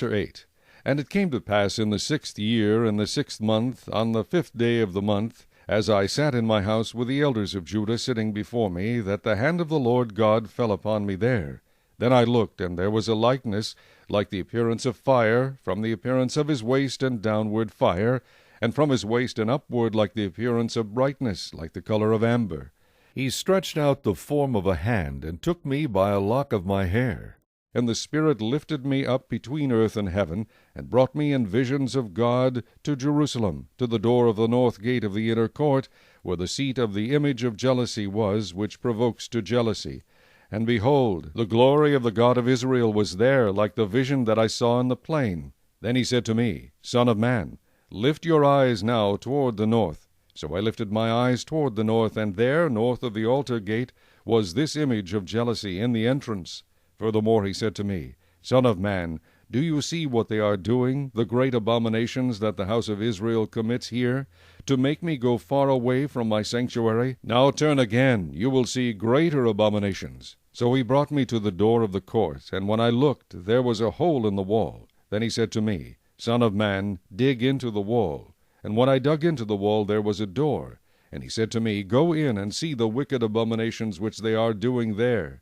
Chapter 8. And it came to pass in the 6th year, in the 6th month, on the 5th day of the month, as I sat in my house with the elders of Judah sitting before me, that the hand of the Lord God fell upon me there. Then I looked, and there was a likeness, like the appearance of fire, from the appearance of his waist and downward fire, and from his waist and upward like the appearance of brightness, like the color of amber. He stretched out the form of a hand, and took me by a lock of my hair. And the Spirit lifted me up between earth and heaven, and brought me in visions of God to Jerusalem, to the door of the north gate of the inner court, where the seat of the image of jealousy was, which provokes to jealousy. And behold, the glory of the God of Israel was there, like the vision that I saw in the plain. Then he said to me, Son of man, lift your eyes now toward the north. So I lifted my eyes toward the north, and there, north of the altar gate, was this image of jealousy in the entrance. Furthermore he said to me, Son of man, do you see what they are doing, the great abominations that the house of Israel commits here, to make me go far away from my sanctuary? Now turn again, you will see greater abominations. So he brought me to the door of the court, and when I looked, there was a hole in the wall. Then he said to me, Son of man, dig into the wall. And when I dug into the wall, there was a door. And he said to me, Go in and see the wicked abominations which they are doing there.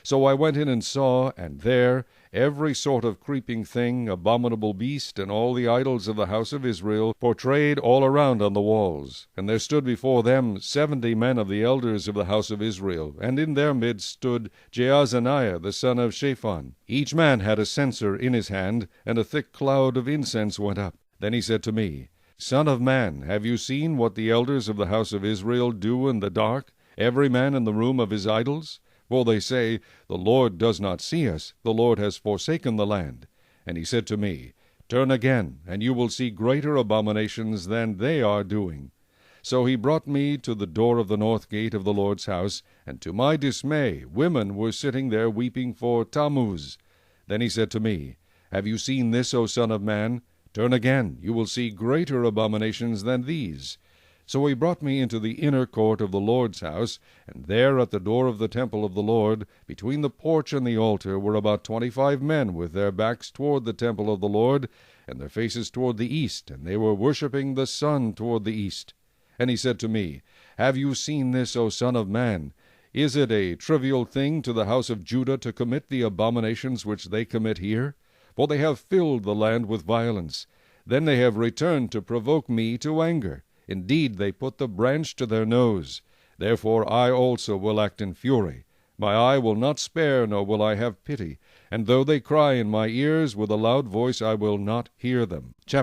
So I went in and saw, and there every sort of creeping thing, abominable beast, and all the idols of the house of Israel, portrayed all around on the walls. And there stood before them 70 men of the elders of the house of Israel, and in their midst stood Jaazaniah the son of Shaphan. Each man had a censer in his hand, and a thick cloud of incense went up. Then he said to me, Son of man, have you seen what the elders of the house of Israel do in the dark, every man in the room of his idols? For they say, The Lord does not see us, the Lord has forsaken the land. And he said to me, Turn again, and you will see greater abominations than they are doing. So he brought me to the door of the north gate of the Lord's house, and to my dismay women were sitting there weeping for Tammuz. Then he said to me, Have you seen this, O son of man? Turn again, you will see greater abominations than these. So he brought me into the inner court of the Lord's house, and there at the door of the temple of the Lord, between the porch and the altar, were about 25 men with their backs toward the temple of the Lord, and their faces toward the east, and they were worshipping the sun toward the east. And he said to me, Have you seen this, O son of man? Is it a trivial thing to the house of Judah to commit the abominations which they commit here? For they have filled the land with violence. Then they have returned to provoke me to anger. Indeed, they put the branch to their nose. Therefore I also will act in fury. My eye will not spare, nor will I have pity. And though they cry in my ears with a loud voice, I will not hear them.